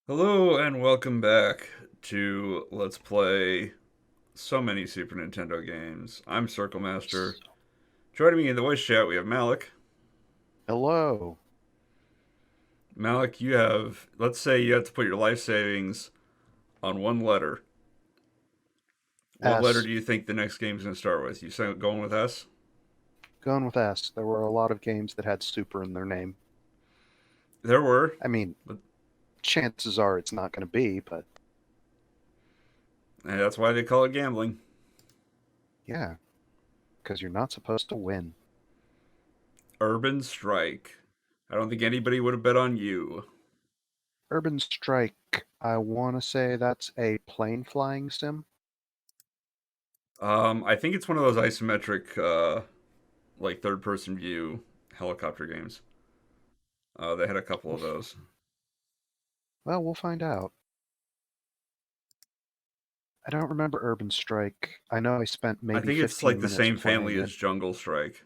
Hello and welcome back to Let's Play so many Super Nintendo games. I'm Circle Master. Joining me in the voice chat, we have Malik. Hello. Malik, let's say you have to put your life savings on one letter. What letter S. do you think the next game's going to start with? You say going with S? Going with S. There were a lot of games that had super in their name. There were, I mean, but chances are it's not going to be, but that's why they call it gambling. yeah, because you're not supposed to win. Urban Strike. I don't think anybody would have bet on you. Urban Strike, I want to say that's a plane flying sim. I think it's one of those isometric, like third-person view helicopter games. They had a couple We'll, of those. well, we'll find out. I don't remember Urban Strike. I know I spent I maybe think it's 15 like the minutes same playing family it. as Jungle Strike.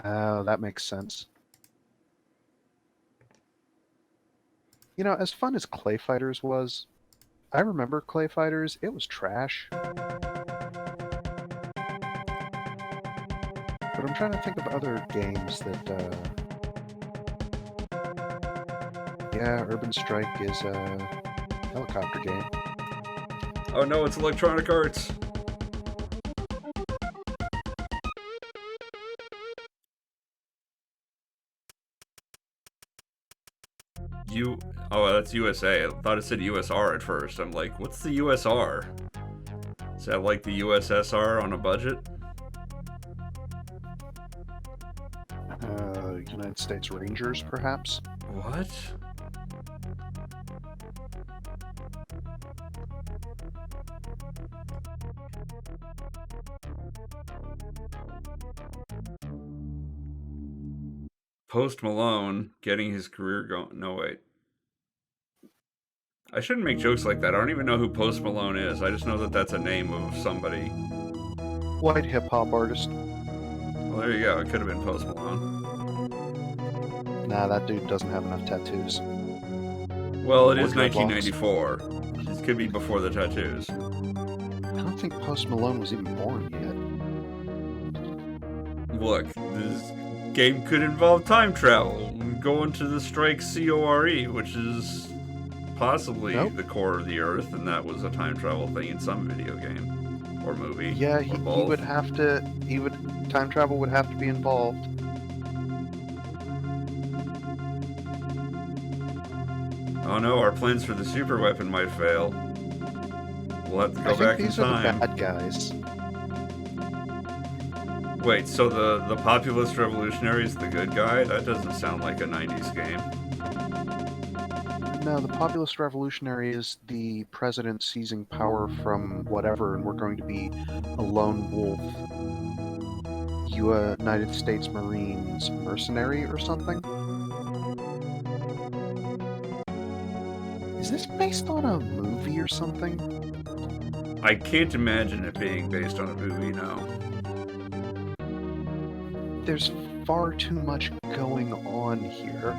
Oh, that makes sense. You know, as fun as Clay Fighters was, I remember Clay Fighters. It was trash. But I'm trying to think of other games that, yeah, Urban Strike is a helicopter game. Oh no, it's Electronic Arts. You, oh, that's USA. I thought it said USR at first. I'm like, what's the USR? Is that like the USSR on a budget? United States Rangers, perhaps? What? Post Malone getting his career going. No, wait. I shouldn't make jokes like that. I don't even know who Post Malone is. I just know that that's a name of somebody. White hip hop artist. Well, there you go. It could have been Post Malone. Nah, that dude doesn't have enough tattoos. Well, it Or is dreadlocks. 1994. This could be before the tattoos. I don't think Post Malone was even born Look, this game could involve time travel. Go into the strike CORE, which is yet. possibly Nope. the core of the Earth, and that was a time travel thing in some video game or movie Yeah, or he both. would have to. Time travel would have to be involved. Oh no, our plans for the super weapon might fail. We'll have to I go think back in these are the time. bad guys. Wait, so the populist revolutionary is the good guy? That doesn't sound like a 90s game. No, the populist revolutionary is the president seizing power from whatever, and we're going to be a lone wolf United States Marines mercenary or something. Is this based on a movie or something? I can't imagine it being based on a movie, no. There's far too much going on here.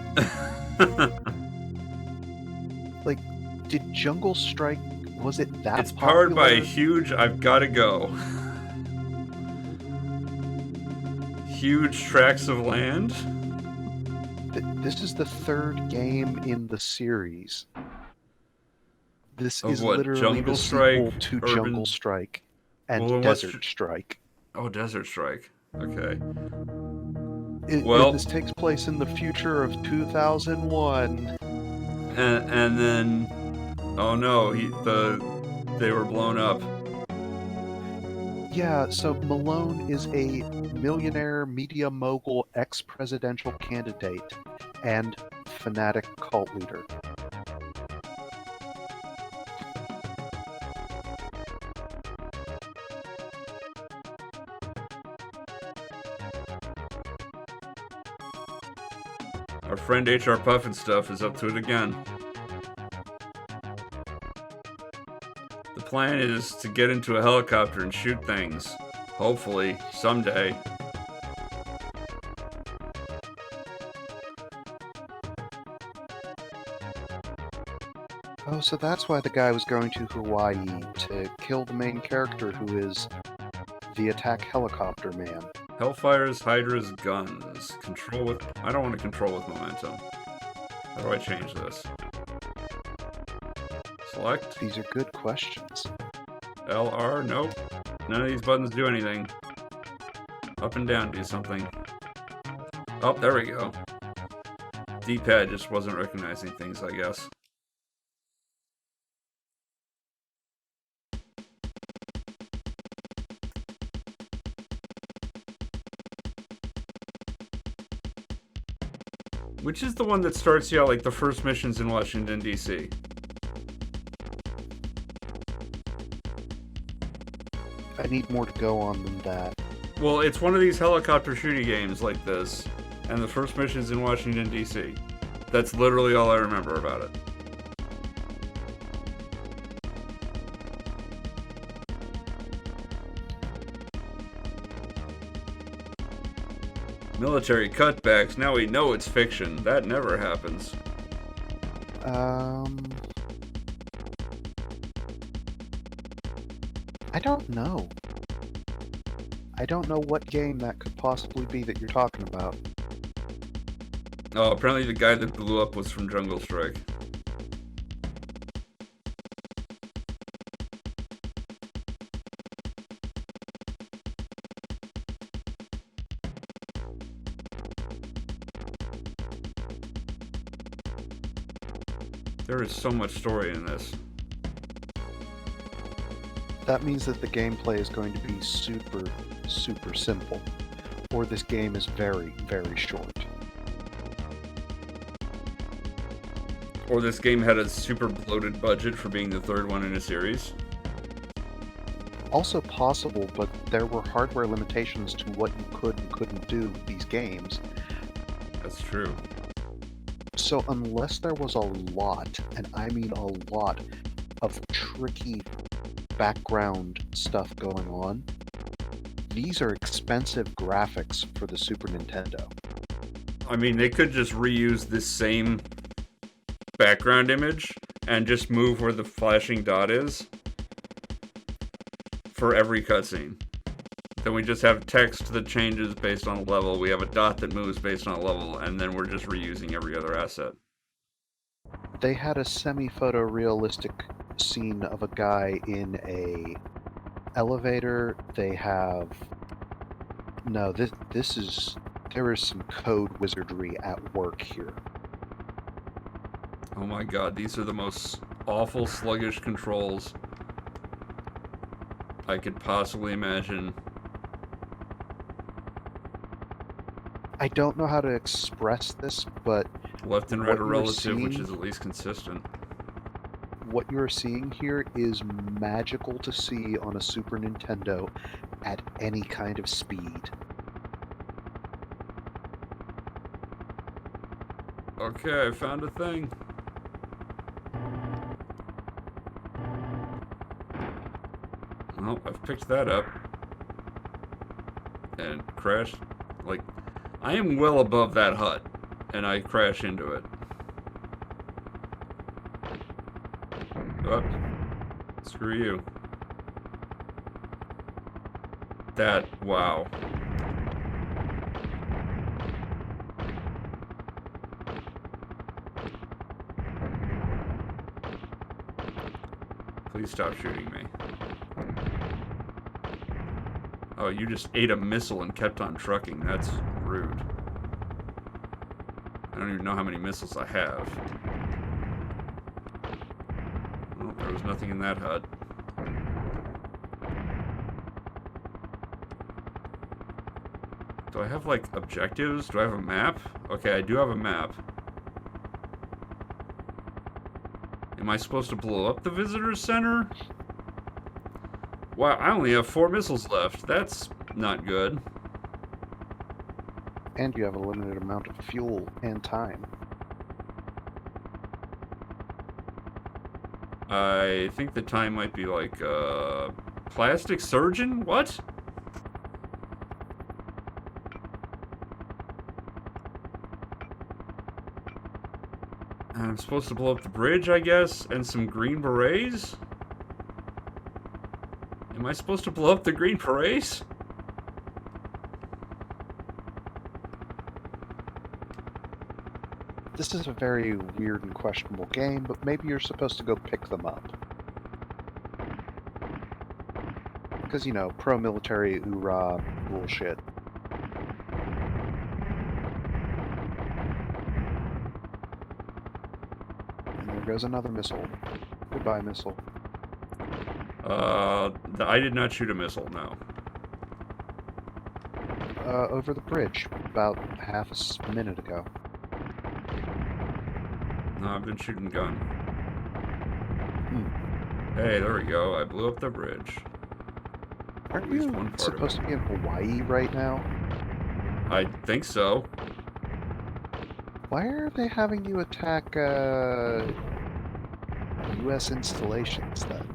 Like, did Jungle Strike, was it that It's powered by a popular? huge I've gotta go. Huge tracts of land? This is the third game in the series. This Of is what? literally the Jungle Strike? sequel to Jungle Urban. Strike Well, and then Desert Strike. Oh, Desert Strike. Okay. And Well, this takes place in the future of 2001. and then. Oh no, they were blown up. Yeah, so Malone is a millionaire media mogul ex-presidential candidate and fanatic cult leader. Our friend HR Puffin stuff is up to it again. The plan is to get into a helicopter and shoot things. Hopefully, someday. Oh, so that's why the guy was going to Hawaii to kill the main character, who is the attack helicopter man. Hellfires, Hydras, guns. Control with... I don't want to control with momentum. How do I change this? Select. These are good questions. LR, nope. None of these buttons do anything. Up and down do something. Oh, there we go. D-pad just wasn't recognizing things, I guess. Which is the one that starts you out like the first missions in Washington, D.C.? I need more to go on than that. Well, it's one of these helicopter shooting games like this, and the first mission's in Washington, D.C. That's literally all I remember about it. Military cutbacks, now we know it's fiction. That never happens. I don't know. I don't know what game that could possibly be that you're talking about. Oh, apparently the guy that blew up was from Jungle Strike. There is so much story in this. That means that the gameplay is going to be super, super simple. Or this game is very, very short. Or this game had a super bloated budget for being the third one in a series. Also possible, but there were hardware limitations to what you could and couldn't do with these games. That's true. So unless there was a lot, and I mean a lot, of tricky background stuff going on, these are expensive graphics for the Super Nintendo. I mean, they could just reuse this same background image and just move where the flashing dot is for every cutscene. Then we just have text that changes based on a level, we have a dot that moves based on a level, and then we're just reusing every other asset. They had a semi-photorealistic scene of a guy in a elevator. They have... No, this is... There is some code wizardry at work here. Oh my god, these are the most awful sluggish controls I could possibly imagine. I don't know how to express this, but... Left and right are relative, which is at least consistent. What you're seeing here is magical to see on a Super Nintendo at any kind of speed. Okay, I found a thing. Well, I've picked that up. And crashed. Like, I am well above that hut. And I crash into it. Oh, screw you. That, wow. Please stop shooting me. Oh, you just ate a missile and kept on trucking. That's rude. I don't even know how many missiles I have. Oh, there was nothing in that hut. Do I have, like, objectives? Do I have a map? Okay, I do have a map. Am I supposed to blow up the visitor center? Wow, I only have 4 missiles left. That's not good. And you have a limited amount of fuel and time. I think the time might be like, plastic surgeon? What? I'm supposed to blow up the bridge, I guess, and some green berets? Am I supposed to blow up the green berets? This is a very weird and questionable game, but maybe you're supposed to go pick them up. Because, you know, pro-military hoorah bullshit. And there goes another missile. Goodbye, missile. I did not shoot a missile, no. Over the bridge, about half a minute ago. No, I've been shooting gun. Hmm. Hey, there we go. I blew up the bridge. Aren't you supposed to be in Hawaii right now? I think so. Why are they having you attack, US installations, then?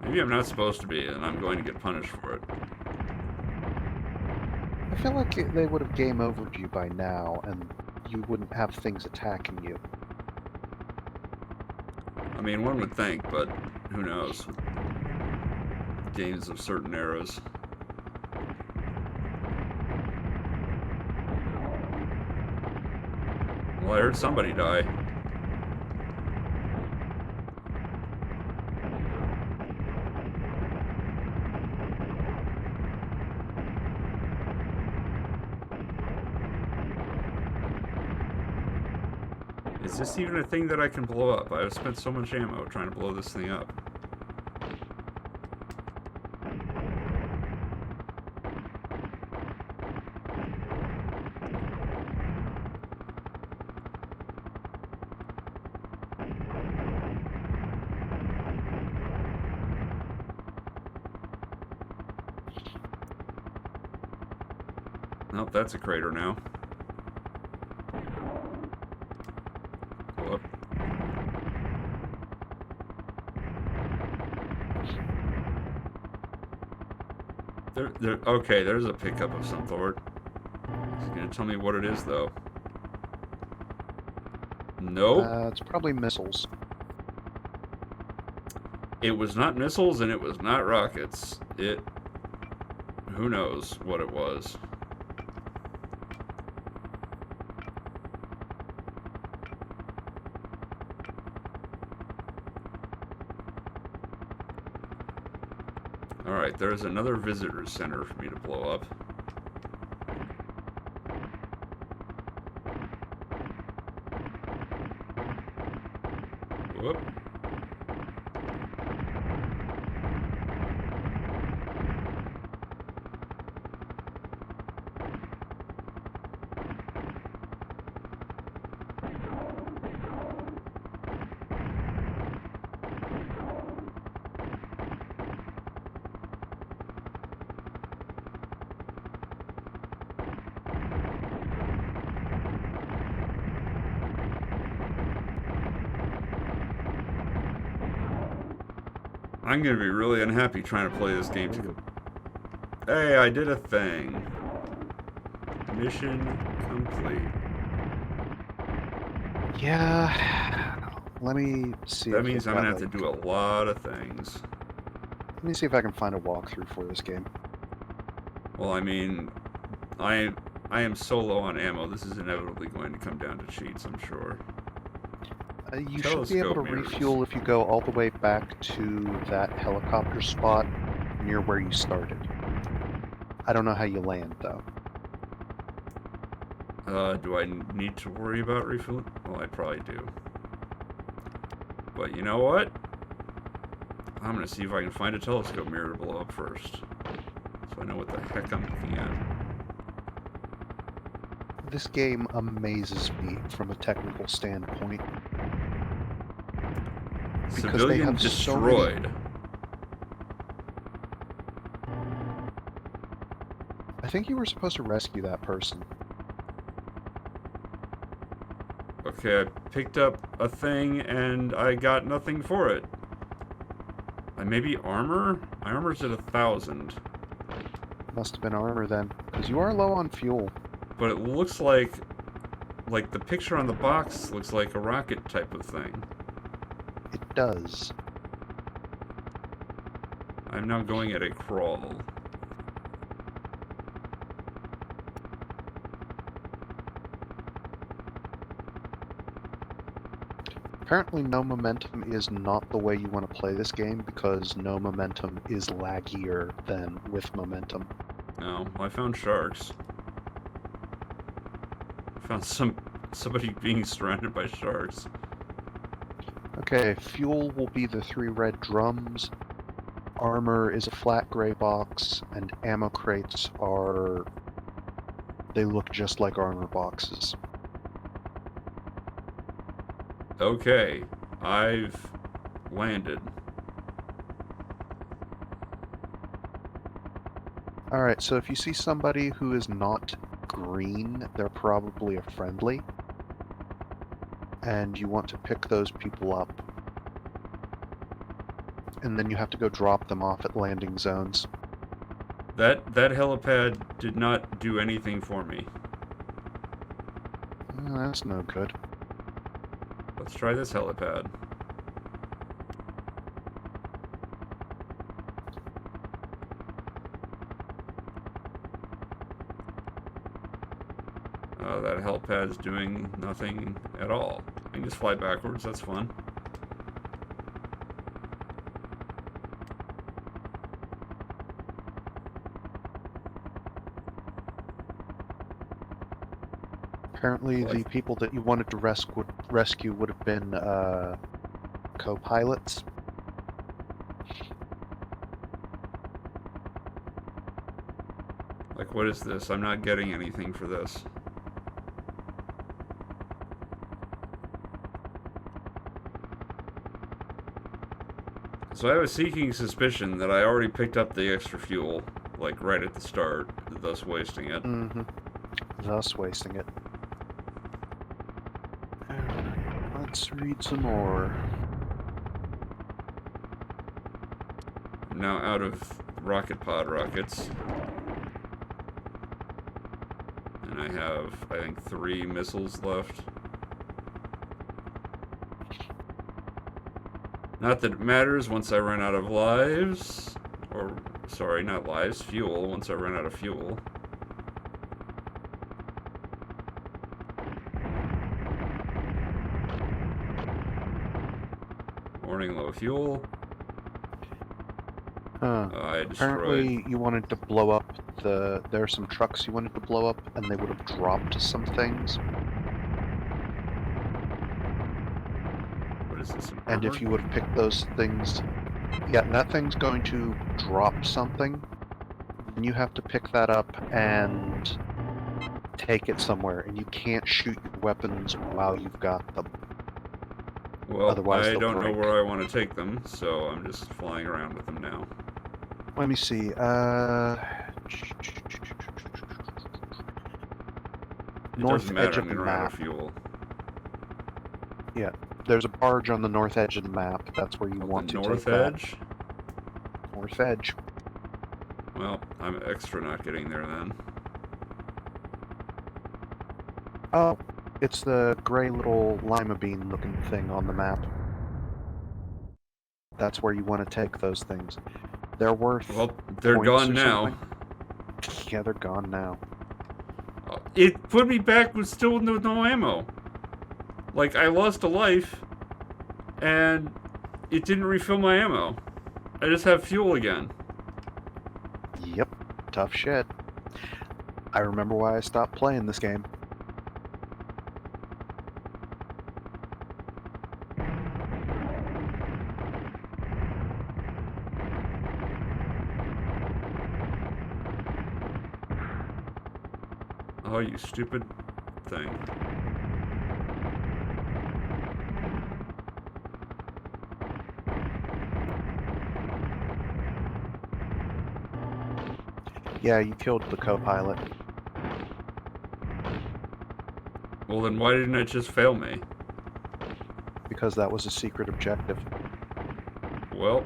Maybe I'm not supposed to be, and I'm going to get punished for it. I feel like they would have game overed you by now, and you wouldn't have things attacking you. I mean, one would think, but who knows? Games of certain eras. Well, I heard somebody die. Is this even a thing that I can blow up? I've spent so much ammo trying to blow this thing up. Nope, that's a crater now. Whoop. Okay, there's a pickup of some sort. He's gonna tell me what it is, though. Nope. It's probably missiles. It was not missiles and it was not rockets. Who knows what it was. Alright, there's another visitor center for me to blow up. Whoop. I'm gonna be really unhappy trying to play this game too. Hey, I did a thing. Mission complete. Yeah. Let me see. That means I'm gonna have to do a lot of things. Let me see if I can find a walkthrough for this game. Well, I mean, I am so low on ammo. This is inevitably going to come down to cheats, I'm sure. You should be able to refuel if you go all the way back to that helicopter spot near where you started. I don't know how you land, though. Do I need to worry about refueling? Well, I probably do. But you know what? I'm gonna see if I can find a telescope mirror to blow up first. So I know what the heck I'm looking at. This game amazes me from a technical standpoint. Because Civilian they have destroyed. So I think you were supposed to rescue that person. Okay, I picked up a thing and I got nothing for it. Maybe armor? My armor's at 1,000. Must have been armor then, because you are low on fuel. But it looks like like, the picture on the box looks like a rocket type of thing. It does. I'm now going at a crawl. Apparently, no momentum is not the way you want to play this game because no momentum is laggier than with momentum. No, I found sharks. I found somebody being surrounded by sharks. Okay, fuel will be the 3 red drums. Armor is a flat gray box, and ammo crates are... they look just like armor boxes. Okay, I've landed. Alright, so if you see somebody who is not green, they're probably a friendly. And you want to pick those people up. And then you have to go drop them off at landing zones. That helipad did not do anything for me. That's no good. Let's try this helipad. That helipad's doing nothing at all. I can just fly backwards, that's fun. Apparently the people that you wanted to rescue would have been co-pilots. Like, what is this? I'm not getting anything for this. So I have a seeking suspicion that I already picked up the extra fuel, like right at the start, thus wasting it. Mm-hmm. Thus wasting it. Let's read some more. I'm now out of rocket pod rockets. And I have, I think, 3 missiles left. Not that it matters once I run out of lives. Or, sorry, not lives, fuel, once I run out of fuel. Warning, low fuel. I destroyed. Apparently you wanted to blow up the... there are some trucks you wanted to blow up, and they would have dropped some things. What is this? And if you would have picked those things... yeah, that thing's going to drop something. And you have to pick that up and take it somewhere, and you can't shoot your weapons while you've got them. Well, otherwise I they'll don't break. know where I want to take them, so I'm just flying around with them now. Let me see. North edge of the map. Fuel. Yeah, there's a barge on the north edge of the map. That's where you want to north take that. edge? North edge. Well, I'm extra not getting there then. Oh, it's the gray little lima bean looking thing on the map. That's where you want to take those things. They're worth... well, they're gone now. Yeah, they're gone now. It put me back with still no ammo. Like, I lost a life, and it didn't refill my ammo. I just have fuel again. Yep, tough shit. I remember why I stopped playing this game. Oh, you stupid thing. Yeah, you killed the co-pilot. Well, then why didn't it just fail me? Because that was a secret objective. Well,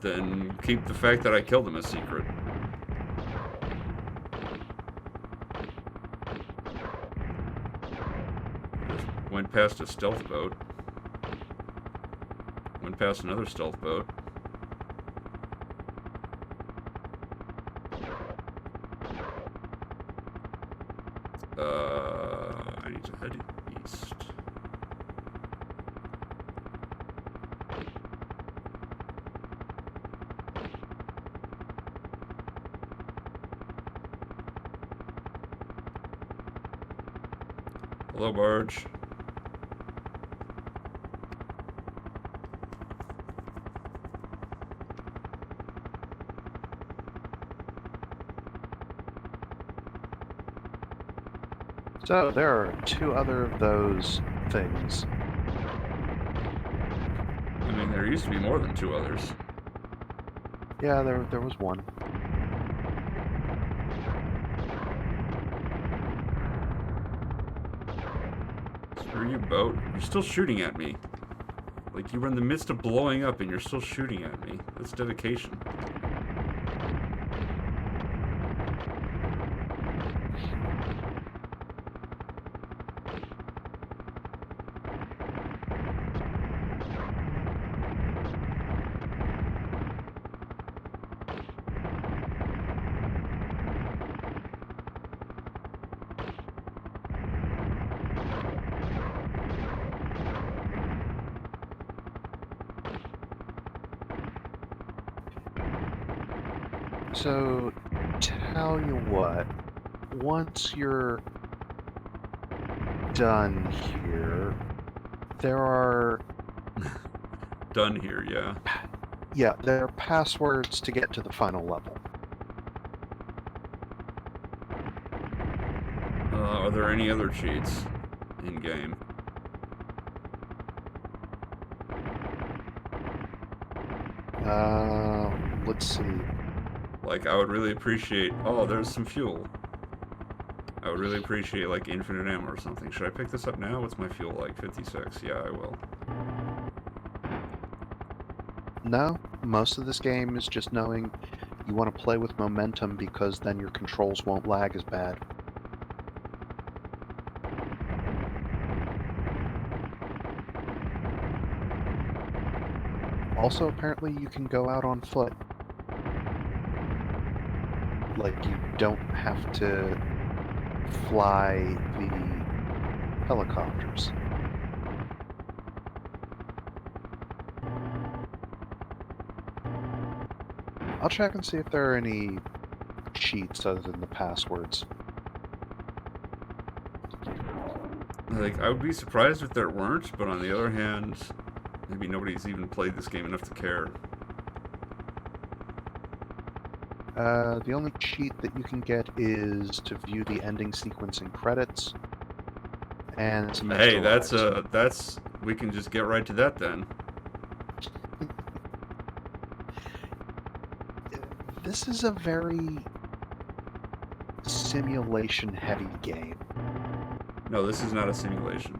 then keep the fact that I killed him a secret. Went past a stealth boat. Went past another stealth boat. I need to head east. Hello, barge. So there are 2 other of those things. I mean, there used to be more than 2 others. Yeah, there was one. Screw you, boat. You're still shooting at me. Like, you were in the midst of blowing up and you're still shooting at me. That's dedication. So, tell you what, once you're done here, there are... Done here, yeah. Yeah, there are passwords to get to the final level. Are there any other cheats in-game? Let's see. Like, I would really appreciate... Oh, there's some fuel. I would really appreciate, like, infinite ammo or something. Should I pick this up now? What's my fuel like? 56. Yeah, I will. No, most of this game is just knowing you want to play with momentum because then your controls won't lag as bad. Also, apparently you can go out on foot. Like, you don't have to fly the helicopters. I'll check and see if there are any cheats other than the passwords. Like, I would be surprised if there weren't, but on the other hand, maybe nobody's even played this game enough to care. The only cheat that you can get is to view the ending sequence and credits. And some Hey, extra that's... We can just get right to that then. This is a very simulation-heavy game. No, this is not a simulation.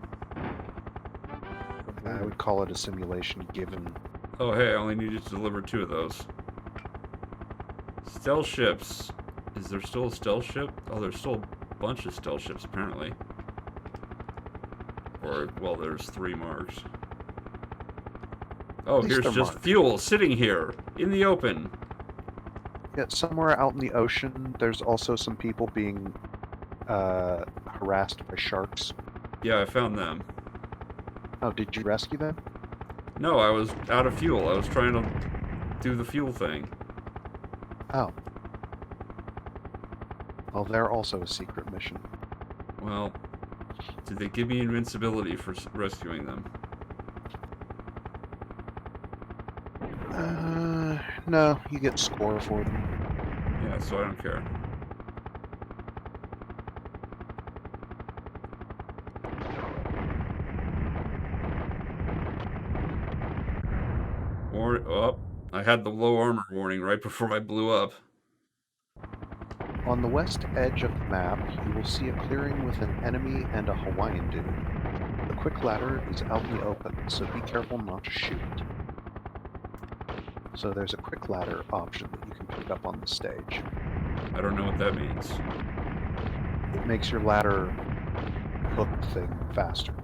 I would call it a simulation given... Oh, hey, I only needed to deliver 2 of those. Stealth ships. Is there still a stealth ship? Oh, there's still a bunch of stealth ships, apparently. Or, well, there's 3 marks. Oh, here's just marked. fuel sitting here in the open. Yeah, somewhere out in the ocean, there's also some people being harassed by sharks. Yeah, I found them. Oh, did you rescue them? No, I was out of fuel. I was trying to do the fuel thing. Oh. Well, they're also a secret mission. Well, did they give me invincibility for rescuing them? No, you get score for them. Yeah, so I don't care. Or, oh, I had the low armor warning right before I blew up. On the west edge of the map, you will see a clearing with an enemy and a Hawaiian dude. The quick ladder is out in the open, so be careful not to shoot it. So there's a quick ladder option that you can pick up on the stage. I don't know what that means. It makes your ladder hook thing faster.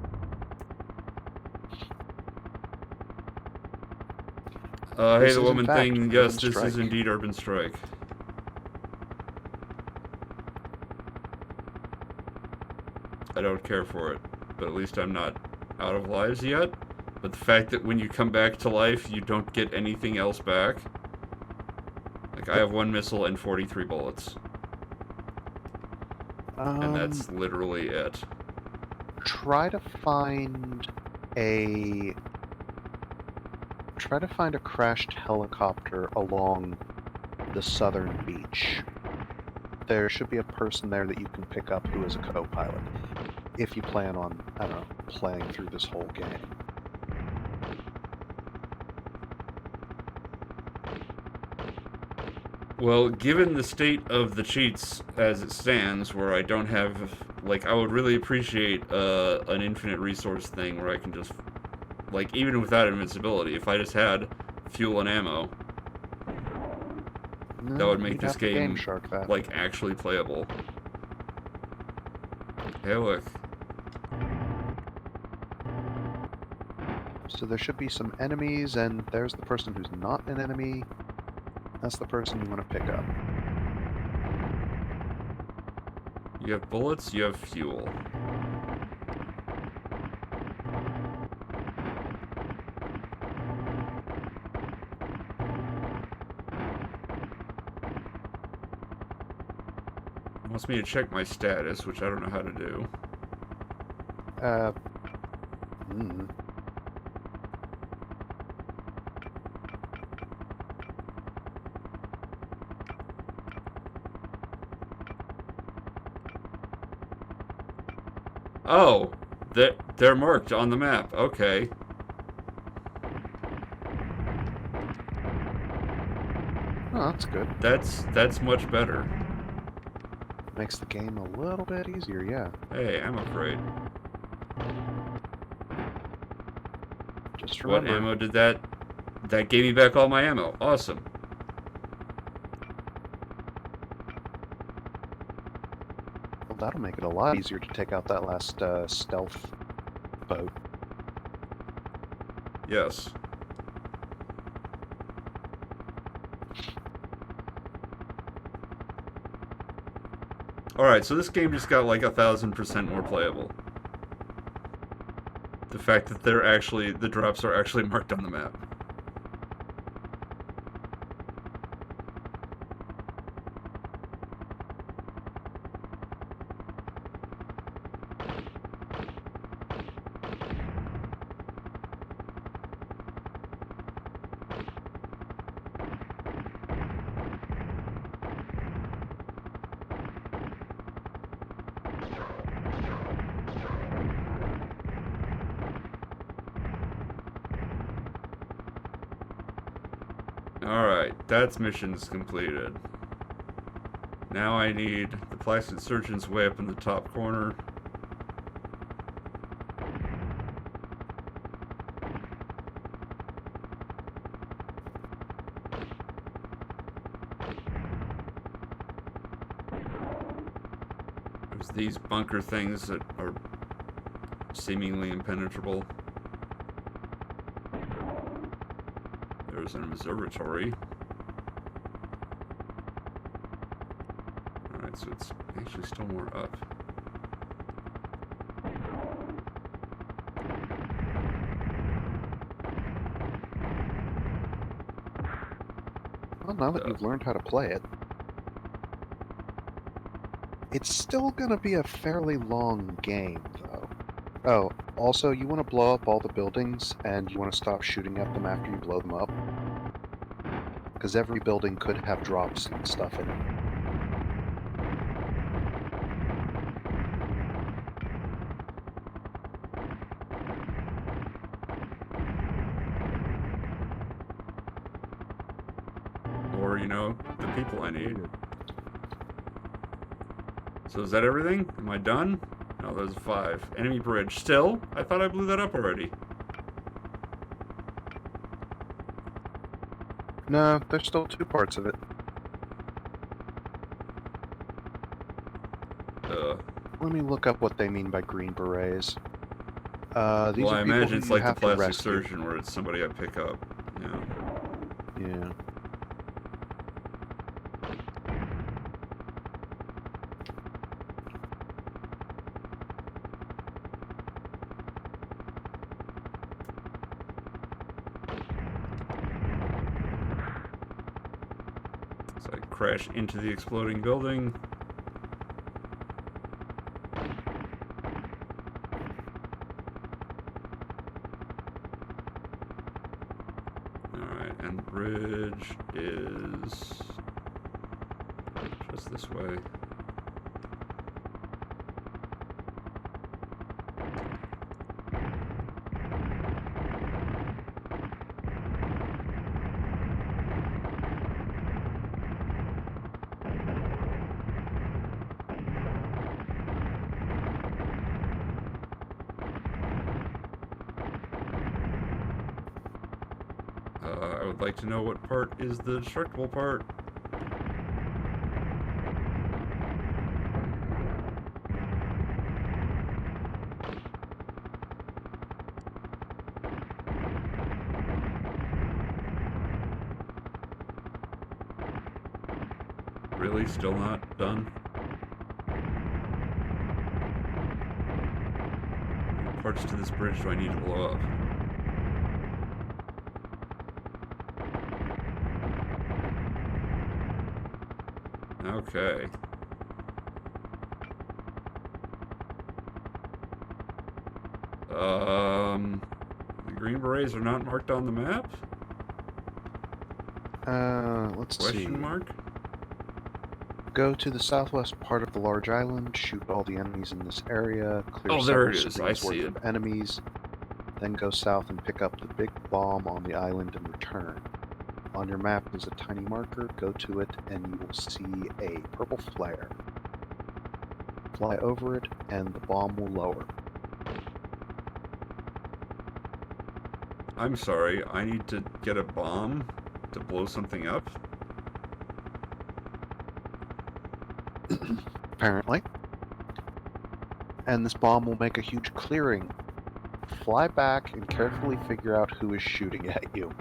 Hey, This the is in woman fact thing. Urban Yes, this is Strike. indeed Urban Strike. I don't care for it, but at least I'm not out of lives yet. But the fact that when you come back to life, you don't get anything else back. Like, I have 1 missile and 43 bullets. And that's literally it. Try to find a crashed helicopter along the southern beach. There should be a person there that you can pick up who is a co-pilot. If you plan on, I don't know, playing through this whole game. Well, given the state of the cheats as it stands, where I don't have, like, I would really appreciate an infinite resource thing where I can just, like, even without invincibility, if I just had fuel and ammo, that would make You'd this have to Game game, Shark that. like, actually playable. Hey, look. So there should be some enemies, and there's the person who's not an enemy. That's the person you want to pick up. You have bullets, you have fuel. It wants me to check my status, which I don't know how to do. Oh, they're marked on the map. Okay. Oh, that's good. That's much better. Makes the game a little bit easier, yeah. Hey, ammo crate. Just remember. What ammo did that? That gave me back all my ammo. Awesome. Well, that'll make it a lot easier to take out that last stealth boat. Yes. Alright, so this game just got like 1,000% more playable. The fact that the drops are actually marked on the map. Alright, that's missions completed. Now I need the plastic surgeon's way up in the top corner. There's these bunker things that are seemingly impenetrable. There's an observatory. Alright, so it's actually still more up. Well, now that you've learned how to play it, it's still going to be a fairly long game, though. Oh, also, you want to blow up all the buildings, and you want to stop shooting at them after you blow them up. Because every building could have drops and stuff in it. Or, you know, the people I need. So is that everything? Am I done? No, there's 5. Enemy bridge. Still? I thought I blew that up already. No, there's still 2 parts of it. Let me look up what they mean by green berets. These Well, are I people imagine who it's you like the have to plastic rescue. surgeon where it's somebody I pick up. Yeah. Yeah. So I crash into the exploding building. Alright, and bridge is just this way. I would like to know what part is the destructible part. Really? Still not done? What parts to this bridge do I need to blow up? Okay. The Green Berets are not marked on the map? Let's see. Question mark? Go to the southwest part of the large island, shoot all the enemies in this area, clear Oh, there several it is. I screens see worth it. of enemies, then go south and pick up the big bomb on the island and return. On your map is a tiny marker. Go to it and you will see a purple flare. Fly over it and the bomb will lower. I'm sorry, I need to get a bomb to blow something up? Apparently. And this bomb will make a huge clearing. Fly back and carefully figure out who is shooting at you.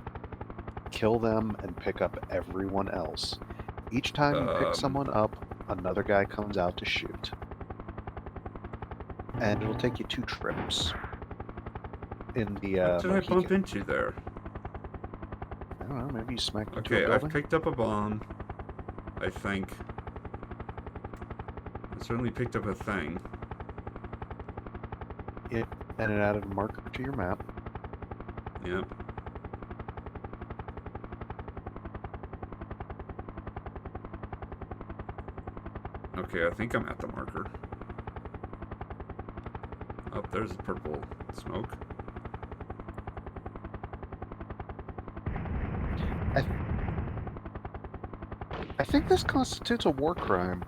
Kill them and pick up everyone else. Each time you pick someone up, another guy comes out to shoot. And it'll take you 2 trips. In the What did I bump Mohican. into there? I don't know, maybe you smacked into Okay, a building? I've picked up a bomb, I think. I certainly picked up a thing. Yeah, and it added a marker to your map. Yep. Okay, I think I'm at the marker. Oh, there's purple smoke. I think this constitutes a war crime.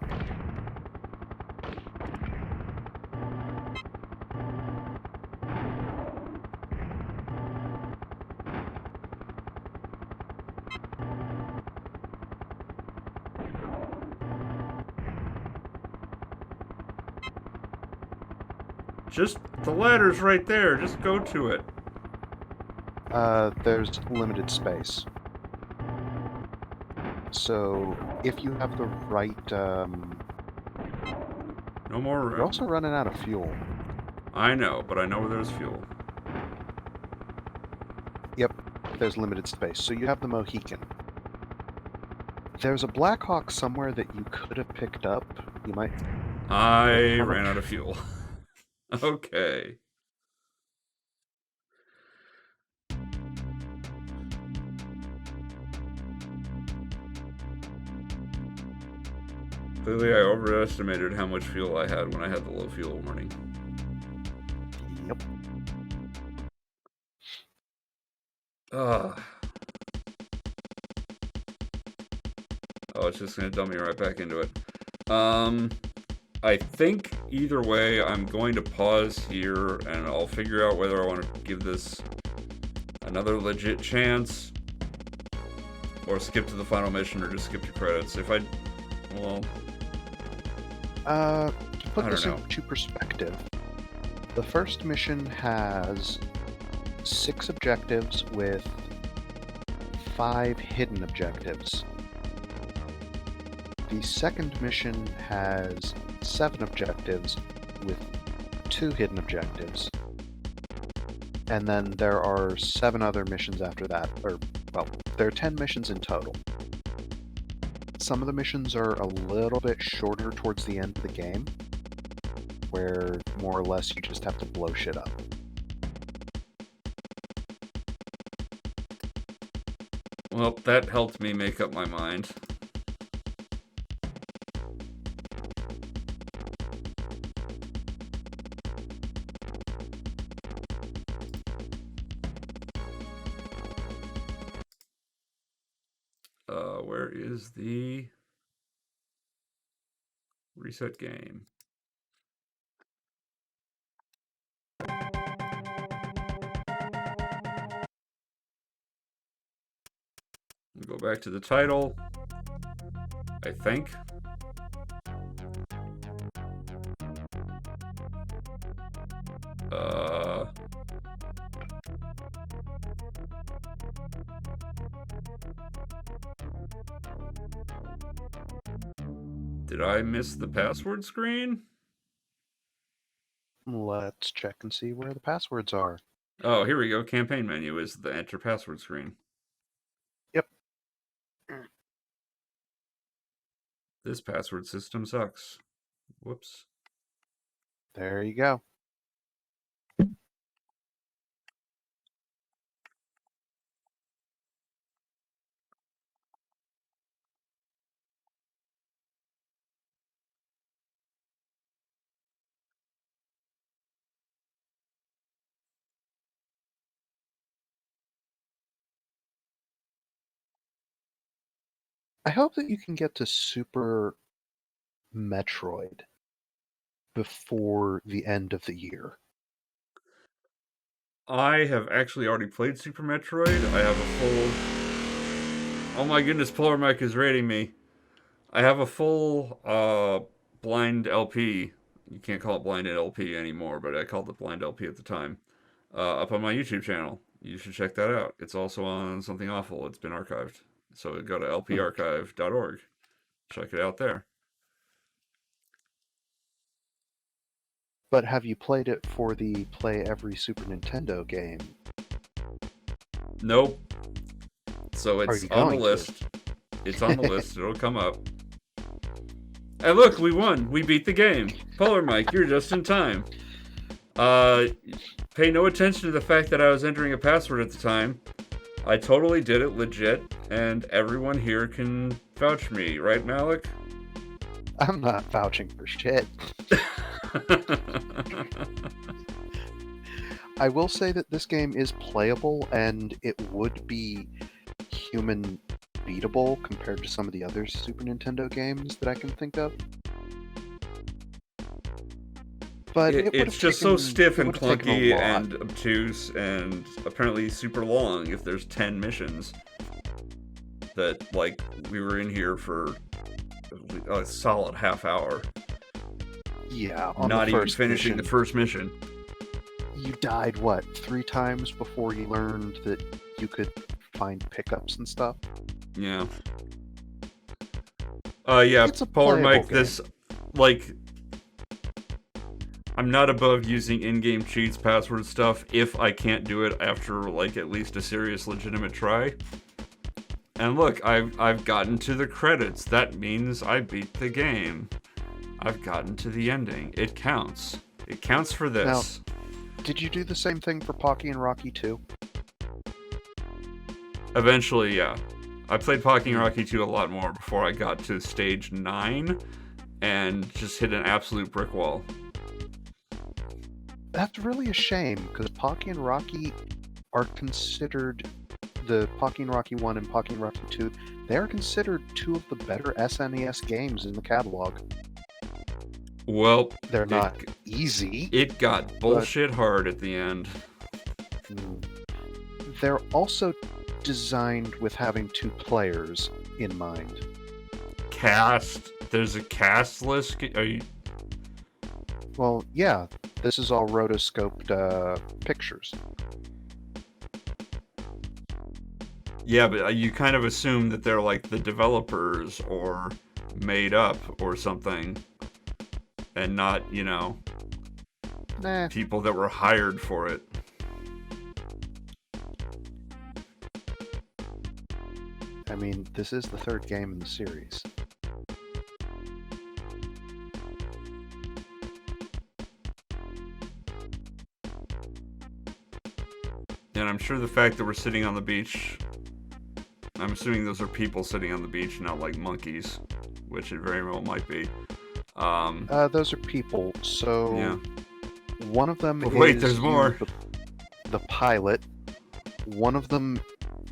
Just, the ladder's right there. Just go to it. There's limited space. So, if you have the right, No more room. You're also running out of fuel. I know, but I know where there's fuel. Yep, there's limited space. So you have the Mohican. There's a Blackhawk somewhere that you could have picked up. You might... I ran out of fuel. Okay. Clearly, I overestimated how much fuel I had when I had the low fuel warning. Yep. Ugh. Oh, it's just gonna dump me right back into it. I think either way, I'm going to pause here and I'll figure out whether I want to give this another legit chance or skip to the final mission or just skip to credits. If I, well, To put I this don't know. into perspective, the first mission has 6 objectives with 5 hidden objectives. The second mission has 7 objectives with 2 hidden objectives. And then there are 7 other missions after that. There are 10 missions in total. Some of the missions are a little bit shorter towards the end of the game, where more or less you just have to blow shit up. Well, that helped me make up my mind. Where is the reset game? Go back to the title, I think. Did I miss the password screen? Let's check and see where the passwords are. Oh, here we go. Campaign menu is the enter password screen. Yep. This password system sucks. Whoops. There you go. I hope that you can get to Super Metroid before the end of the year. I have actually already played Super Metroid. I have a full... Oh my goodness, Polar Mike is rating me. I have a full blind LP. You can't call it blind LP anymore, but I called it blind LP at the time. Up on my YouTube channel. You should check that out. It's also on Something Awful. It's been archived. So go to lparchive.org. Check it out there. But have you played it for the Play Every Super Nintendo game? Nope. So it's on the list. It's on the list. It'll come up. And look, we won. We beat the game. Polar Mike, you're just in time. Pay no attention to the fact that I was entering a password at the time. I totally did it legit, and everyone here can vouch me, right, Malik? I'm not vouching for shit. I will say that this game is playable, and it would be human beatable compared to some of the other Super Nintendo games that I can think of. But it's just so stiff and clunky and obtuse and apparently super long if there's 10 missions. That, like, we were in here for a solid half hour. Yeah, not even finishing the first mission. You died, what, 3 times before you learned that you could find pickups and stuff? Yeah. Yeah, Polar Mike, game. this, like... I'm not above using in-game cheats, password stuff, if I can't do it after, like, at least a serious, legitimate try. And look, I've gotten to the credits. That means I beat the game. I've gotten to the ending. It counts. It counts for this. Now, did you do the same thing for Pocky and Rocky 2? Eventually, yeah. I played Pocky and Rocky 2 a lot more before I got to stage 9 and just hit an absolute brick wall. That's really a shame, because Pocky and Rocky are considered, the Pocky and Rocky 1 and Pocky and Rocky 2, they are considered 2 of the better SNES games in the catalog. Well, they're not easy. It got bullshit hard at the end. They're also designed with having 2 players in mind. Cast? There's a cast list? Are you... Well, yeah. This is all rotoscoped pictures. Yeah, but you kind of assume that they're like the developers or made up or something, and not, Nah. people that were hired for it. I mean, this is the third game in the series. And I'm sure the fact that we're sitting on the beach, I'm assuming those are people sitting on the beach, not like monkeys, which it very well might be. Those are people. So Yeah. one of them But wait, is there's more. the pilot. One of them,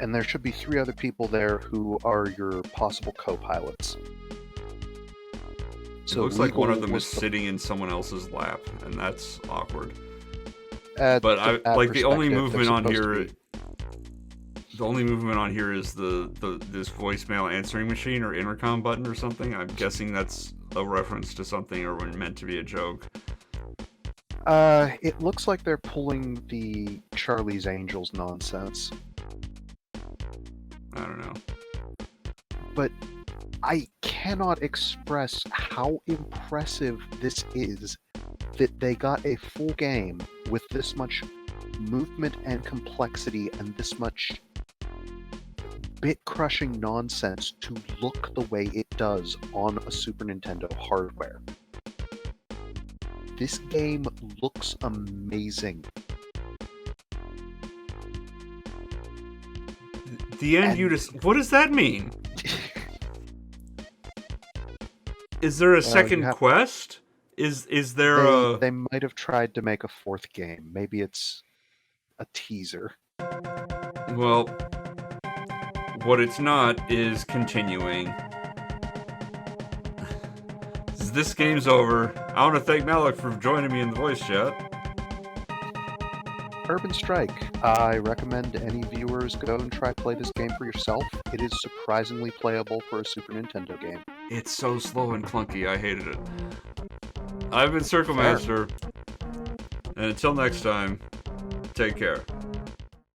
and there should be 3 other people there who are your possible co-pilots. It looks like one of them is sitting in someone else's lap, and that's awkward. But the only movement on here, the only movement on here is this voicemail answering machine or intercom button or something. I'm guessing that's a reference to something or meant to be a joke. It looks like they're pulling the Charlie's Angels nonsense. I don't know. But I cannot express how impressive this is that they got a full game with this much movement and complexity and this much bit-crushing nonsense to look the way it does on a Super Nintendo hardware. This game looks amazing. The end what does that mean? Is there a second quest? Is there They might have tried to make a 4th game. Maybe it's a teaser. Well, what it's not is continuing. This game's over. I want to thank Malik for joining me in the voice chat. Urban Strike. I recommend any viewers go and play this game for yourself. It is surprisingly playable for a Super Nintendo game. It's so slow and clunky. I hated it. I've been Circle Master, and until next time, take care.